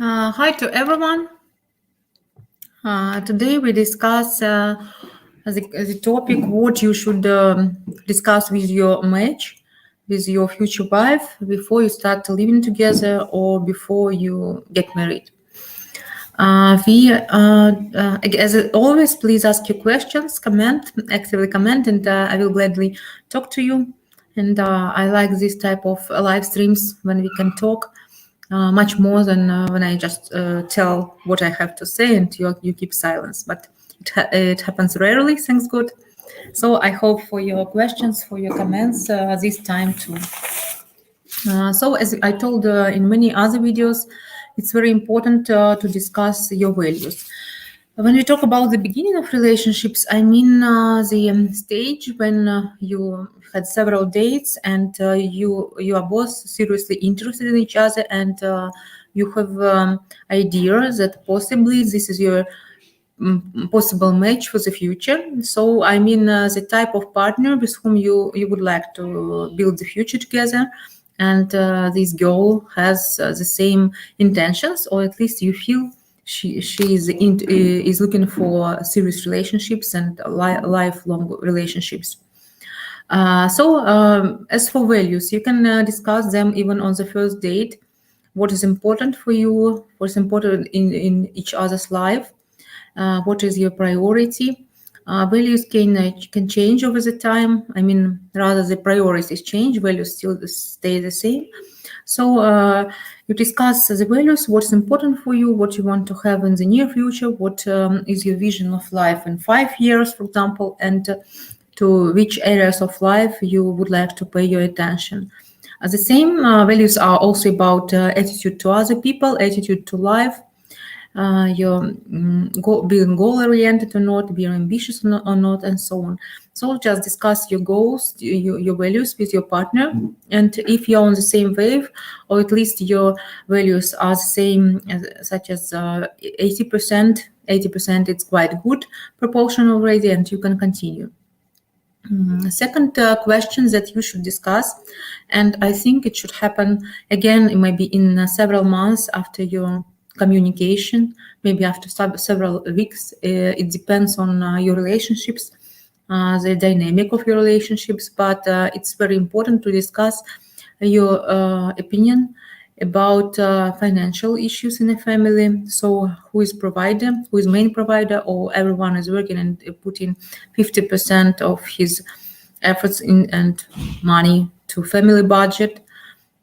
Hi to everyone. Today we discuss the topic what you should discuss with your match, with your future wife before you start living together or before you get married. As always, please ask your questions, actively comment, and I will gladly talk to you. And I like this type of live streams when we can talk much more than when I just tell what I have to say and you keep silence. But it happens rarely, thanks God. So I hope for your questions, for your comments this time too. So as I told in many other videos, it's very important to discuss your values. When we talk about the beginning of relationships, I mean the stage when you had several dates and you are both seriously interested in each other and you have ideas that possibly this is your possible match for the future. So I mean the type of partner with whom you would like to build the future together, and this girl has the same intentions, or at least you feel is looking for serious relationships and lifelong relationships. As for values, you can discuss them even on the first date. What is important for you? What's important in each other's life? What is your priority? Values can change over the time. I mean, rather the priorities change, values still stay the same. So you discuss the values, what's important for you, what you want to have in the near future, what is your vision of life in 5 years, for example, and to which areas of life you would like to pay your attention. The same values are also about attitude to other people, attitude to life, being goal oriented or not, being ambitious or not, and so on. So just discuss your goals, your values with your partner, and if you're on the same wave, or at least your values are the same, such as 80%, 80%, it's quite good proportion already, and you can continue. Second question that you should discuss, and I think it should happen again, maybe in several months after your communication, maybe after several weeks. It depends on your relationships, the dynamic of your relationships, but it's very important to discuss your opinion about financial issues in a family. So who is provider, who is main provider, or everyone is working and putting 50% of his efforts in and money to family budget.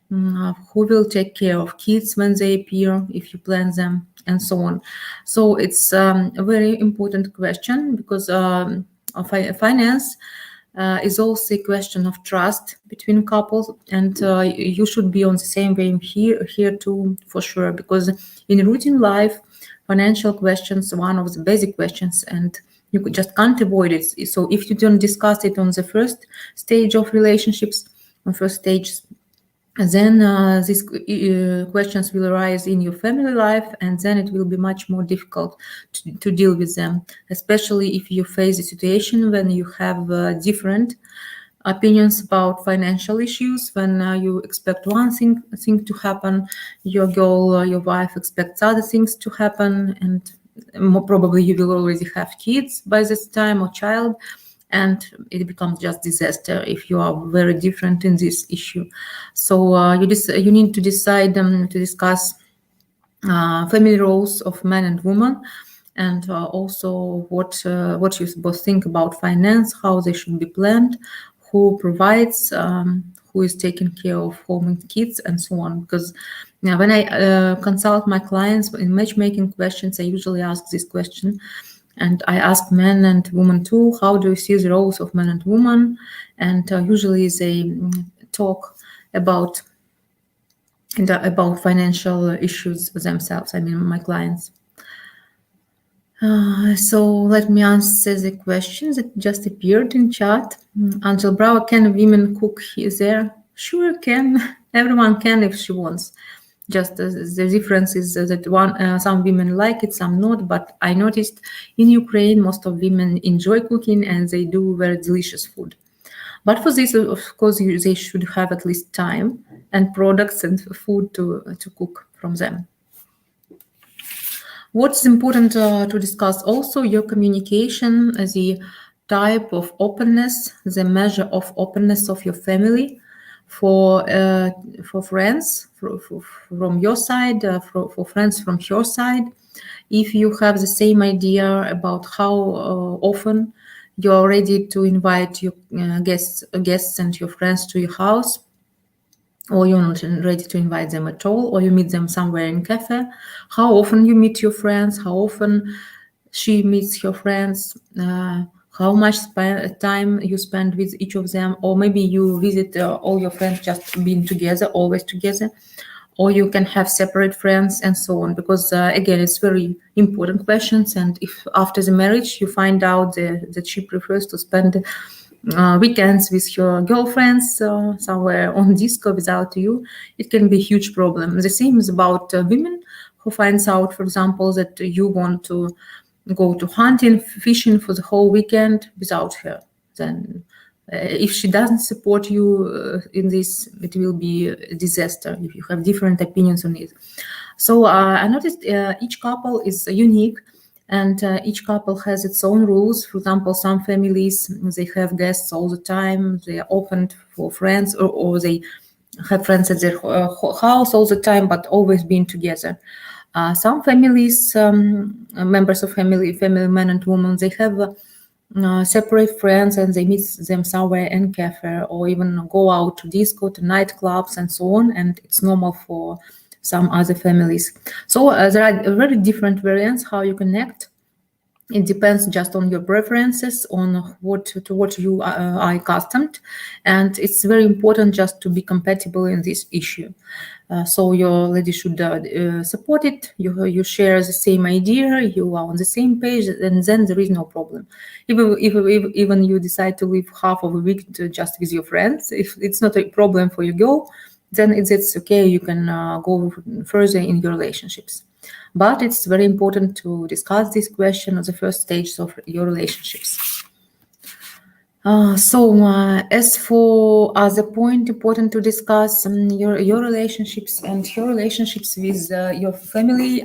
Who will take care of kids when they appear if you plan them, and so on. So it's a very important question because finance is also a question of trust between couples, and you should be on the same wave here too, for sure, because in routine life financial questions are one of the basic questions, and just can't avoid it. So if you don't discuss it on the first stage of relationships, on first stage, then these questions will arise in your family life, and then it will be much more difficult to deal with them, especially if you face a situation when you have different opinions about financial issues, when you expect one thing to happen, your girl, your wife expects other things to happen, and more probably you will already have kids by this time or child, and it becomes just disaster if you are very different in this issue. So you need to decide to discuss family roles of man and woman, and also what you both think about finance, how they should be planned, who provides, who is taking care of home and kids, and so on. Because when I consult my clients in matchmaking questions, I usually ask this question. And I ask men and women too, how do you see the roles of men and women? And usually they talk about financial issues themselves. I mean, my clients. So let me answer the question that just appeared in chat. Angel Brower, can women cook there? Sure can. Everyone can if she wants. Just the difference is that some women like it, some not. But I noticed in Ukraine, most of women enjoy cooking and they do very delicious food. But for this, of course, they should have at least time and products and food to cook from them. What's important to discuss also your communication, the type of openness, the measure of openness of your family for friends from your side, for friends from your side. If you have the same idea about how often you're ready to invite your guests and your friends to your house, or you're not ready to invite them at all, or you meet them somewhere in cafe, how often you meet your friends, how often she meets her friends, how much time you spend with each of them, or maybe you visit all your friends just being together, always together, or you can have separate friends and so on, because again, it's very important questions. And if after the marriage you find out that she prefers to spend weekends with her girlfriends somewhere on disco without you, it can be a huge problem. The same is about women who finds out, for example, that you want to go to hunting, fishing for the whole weekend without her. Then if she doesn't support you in this, it will be a disaster if you have different opinions on it. So I noticed each couple is unique, and each couple has its own rules. For example, some families, they have guests all the time, they are open for friends, or they have friends at their house all the time, but always being together. Some families, members of family men and women, they have separate friends and they meet them somewhere in cafe, or even go out to disco, to nightclubs and so on, and it's normal for some other families. So there are very different variants how you connect. It depends just on your preferences, on what you are accustomed, and it's very important just to be compatible in this issue. So your lady should support it. You share the same idea. You are on the same page, and then there is no problem. Even you decide to live half of a week just with your friends, if it's not a problem for your girl, then it's okay. You can go further in your relationships. But it's very important to discuss this question at the first stage of your relationships. As for other point important to discuss, your relationships and your relationships with your family,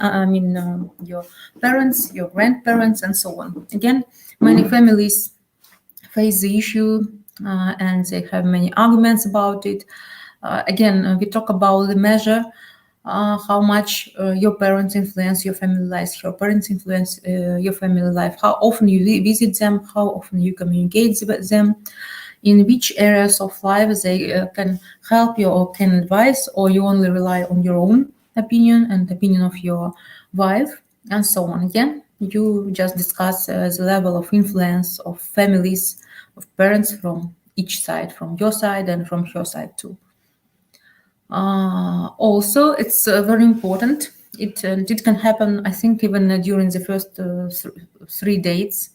your parents, your grandparents, and so on. Again, many families face the issue and they have many arguments about it. Again, we talk about the measure, how much your parents influence your family life, your parents influence your family life, how often you visit them, how often you communicate with them, in which areas of life they can help you or can advise, or you only rely on your own opinion and opinion of your wife, and so on. Again, you just discuss the level of influence of families, of parents from each side, from your side and from her side too. Also, it's very important. It can happen, I think, even during the first 3 dates.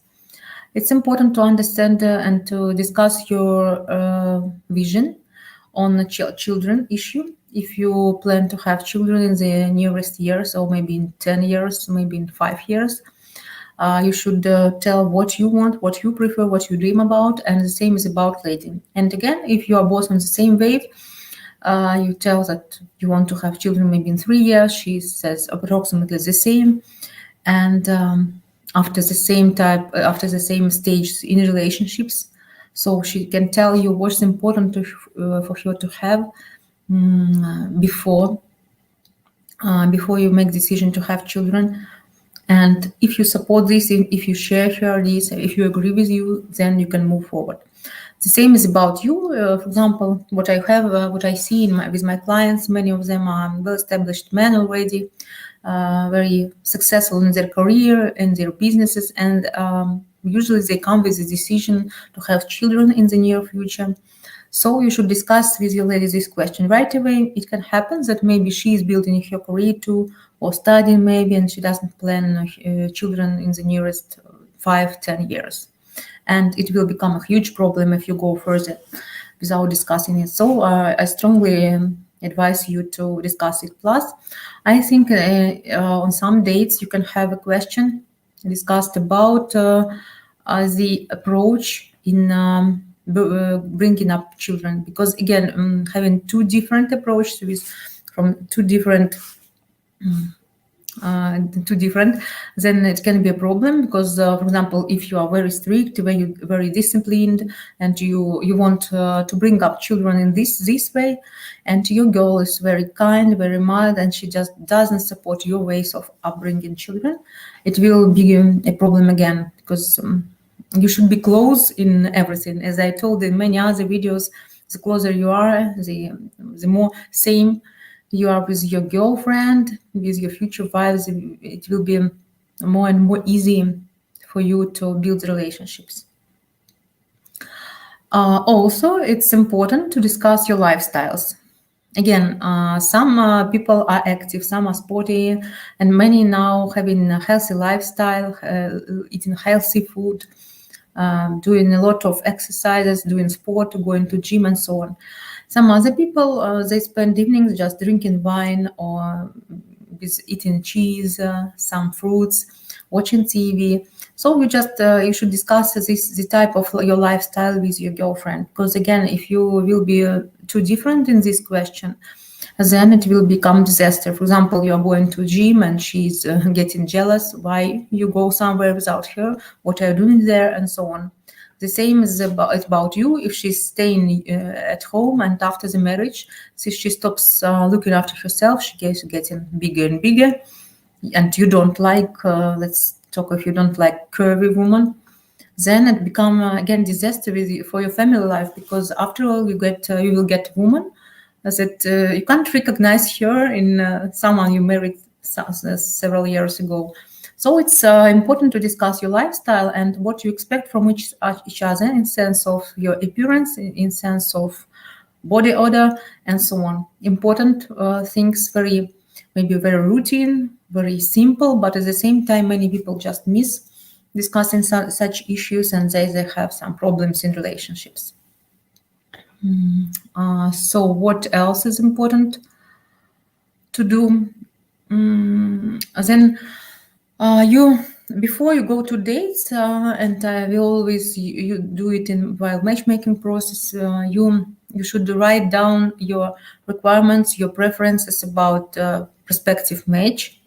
It's important to understand and to discuss your vision on the children issue. If you plan to have children in the nearest years, or maybe in 10 years, maybe in 5 years, you should tell what you want, what you prefer, what you dream about, and the same is about dating. And again, if you are both on the same wave, you tell that you want to have children maybe in 3 years. She says approximately the same, and after the same stage in relationships, so she can tell you what's important for her to have before you make decision to have children. And if you support this, if you share her this, if you agree with you, then you can move forward. The same is about you. For example, what I see with my clients, many of them are well-established men already, very successful in their career, in their businesses, and usually they come with the decision to have children in the near future. So you should discuss with your lady this question right away. It can happen that maybe she is building her career too, or studying maybe, and she doesn't plan children in the nearest 5-10 years. And it will become a huge problem if you go further without discussing it. So I strongly advise you to discuss it. Plus, I think on some dates you can have a question discussed about the approach in bringing up children, because again, having two different approaches from two different too different, then it can be a problem because, for example, if you are very strict, very disciplined, and you want to bring up children in this way, and your girl is very kind, very mild, and she just doesn't support your ways of upbringing children, it will be a problem again because you should be close in everything. As I told in many other videos, the closer you are, the more same you are with your girlfriend, with your future wives, it will be more and more easy for you to build relationships. Also, it's important to discuss your lifestyles. Again, some people are active, some are sporty, and many now having a healthy lifestyle, eating healthy food, doing a lot of exercises, doing sport, going to gym, and so on. Some other people, they spend evenings just drinking wine or with eating cheese, some fruits, watching TV. So you should discuss the type of your lifestyle with your girlfriend, because again, if you will be too different in this question, then it will become disaster. For example, you are going to gym and she's getting jealous. Why you go somewhere without her? What are you doing there? And so on. The same is about you. If she's staying at home and after the marriage, since she stops looking after herself, she gets getting bigger and bigger, and you don't like, let's talk, if you don't like curvy woman, then it become again disaster for your family life, because after all you will get a woman that you can't recognize her in someone you married several years ago. So it's important to discuss your lifestyle and what you expect from each other in sense of your appearance, in sense of body odor, and so on. Important things, maybe very routine, very simple, but at the same time, many people just miss discussing such issues, and they have some problems in relationships. So what else is important to do? Then you before you go to dates, and I will always you do it while matchmaking process. You should write down your requirements, your preferences about prospective match,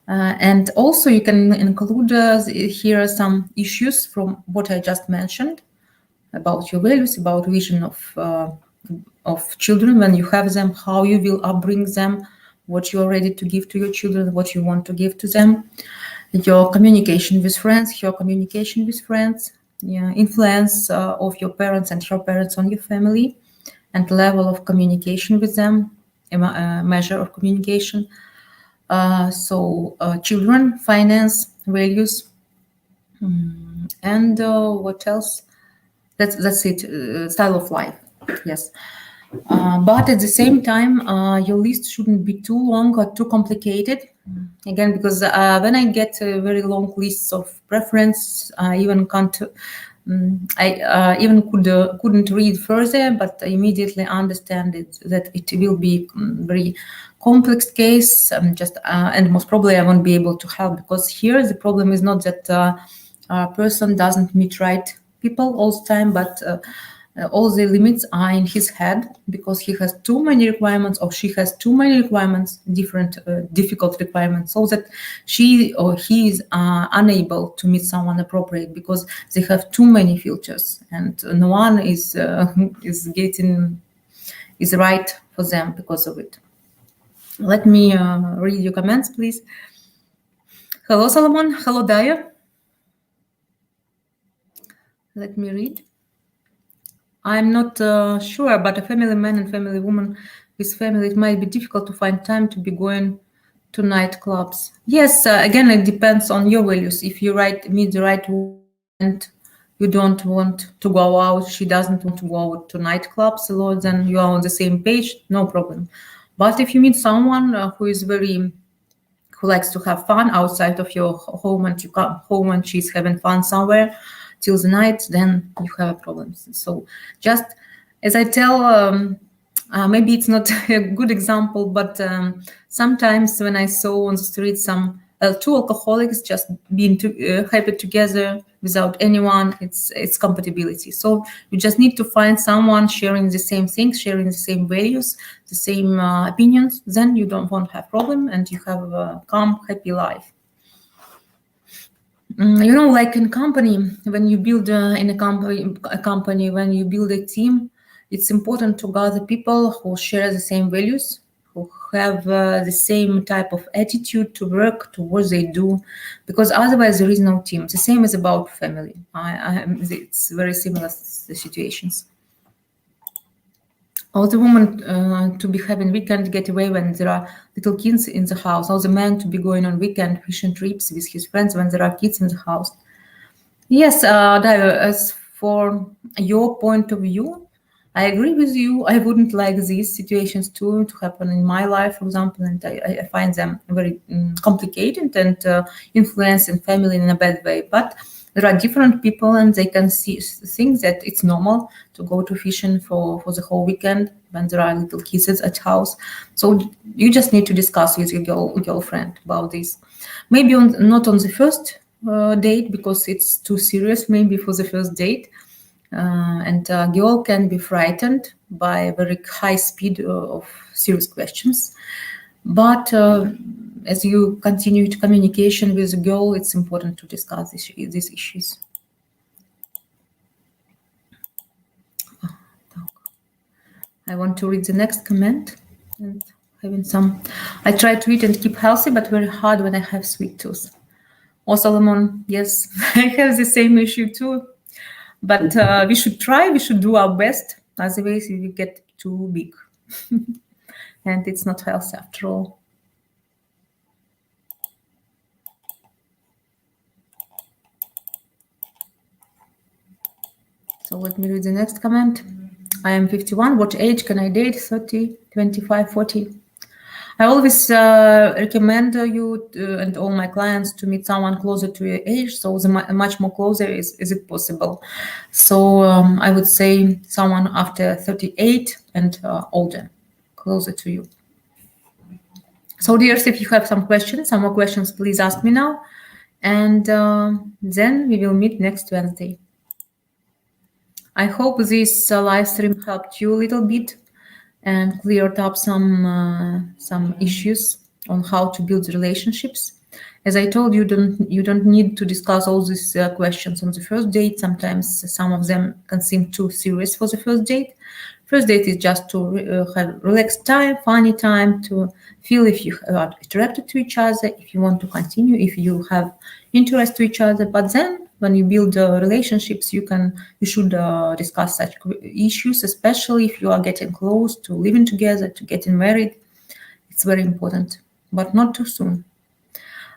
and also you can include here some issues from what I just mentioned about your values, about vision of children when you have them, how you will upbring them, what you are ready to give to your children, what you want to give to them, your communication with friends, influence of your parents and your parents on your family, and level of communication with them, a measure of communication. So children, finance, values, and what else? That's it. Style of life. Yes. But at the same time, your list shouldn't be too long or too complicated. Again, because when I get very long lists of preference, I even can't. I even couldn't read further, but I immediately understand that it will be very complex case. And most probably I won't be able to help, because here the problem is not that a person doesn't meet right people all the time, but all the limits are in his head because he has too many requirements, or she has too many requirements, different difficult requirements, so that she or he is unable to meet someone appropriate because they have too many filters, and no one is right for them because of it. Let me read your comments, please. Hello, Solomon. Hello, Daya. Let me read. I'm not sure, but a family man and family woman with family, it might be difficult to find time to be going to nightclubs. Yes, again, it depends on your values. If you meet the right woman and you don't want to go out, she doesn't want to go out to nightclubs a lot, then you are on the same page, no problem. But if you meet someone who likes to have fun outside of your home, and you come home and she's having fun somewhere till the night, then you have problems. So just as I tell, maybe it's not a good example, but sometimes when I saw on the street some two alcoholics just being happy together without anyone. It's compatibility. So you just need to find someone sharing the same things, sharing the same values, the same opinions. Then you won't have problem, and you have a calm, happy life. Like in company, when you build in a company, when you build a team, it's important to gather people who share the same values, who have the same type of attitude to work, to what they do, because otherwise there is no team. The same is about family. It's very similar situations. Or the woman to be having weekend getaway when there are little kids in the house, or the man to be going on weekend fishing trips with his friends when there are kids in the house. Yes, Dayo, as for your point of view, I agree with you. I wouldn't like these situations to happen in my life, for example, and I find them very complicated and influencing family in a bad way. But there are different people, and they can think that it's normal to go to fishing for the whole weekend when there are little kids at house. So you just need to discuss with your girlfriend about this. Maybe not on the first date, because it's too serious maybe for the first date. And a girl can be frightened by very high speed of serious questions. But as you continue to communication with the girl, it's important to discuss these issues. I want to read the next comment. And having some, I try to eat and keep healthy, but very hard when I have sweet tooth. Oh, Solomon, yes, I have the same issue too. But we should try, we should do our best. Otherwise, we get too big. And it's not healthy after all. So let me read the next comment. I am 51. What age can I date? 30, 25, 40? I always recommend you and all my clients to meet someone closer to your age. So the much more closer is it possible. So I would say someone after 38 and older, closer to you. So dears, if you have some more questions, please ask me now. And then we will meet next Wednesday. I hope this live stream helped you a little bit and cleared up some issues on how to build relationships. As I told you, you don't need to discuss all these questions on the first date. Sometimes some of them can seem too serious for the first date. First date is just to have relaxed time, funny time, to feel if you are attracted to each other, if you want to continue, if you have interest to each other. But then when you build relationships, you should discuss such issues, especially if you are getting close to living together, to getting married. It's very important, but not too soon.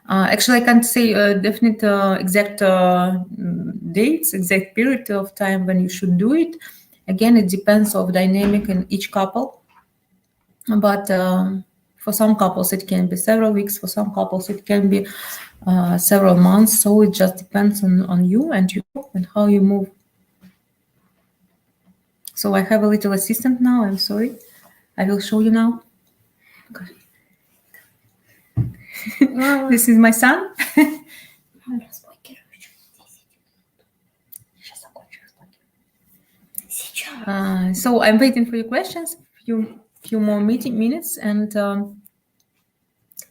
Actually, I can't say definite exact dates, exact period of time when you should do it. Again, it depends on dynamic in each couple. But for some couples, it can be several weeks. For some couples, it can be several months. So it just depends on you and how you move. So I have a little assistant now. I'm sorry. I will show you now. Okay. This is my son. So I'm waiting for your questions. Few more minutes, and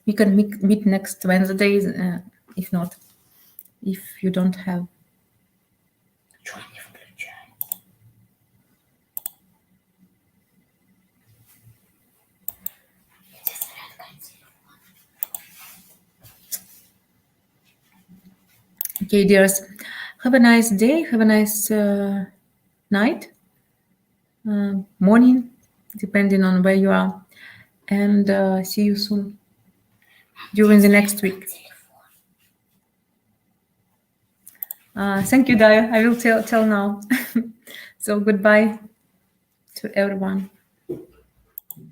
we can meet next Wednesday. If not, if you don't have. Okay, dears, have a nice day. Have a nice night, morning, depending on where you are, and see you soon during the next week. Thank you, Dayo. I will tell now. So goodbye to everyone.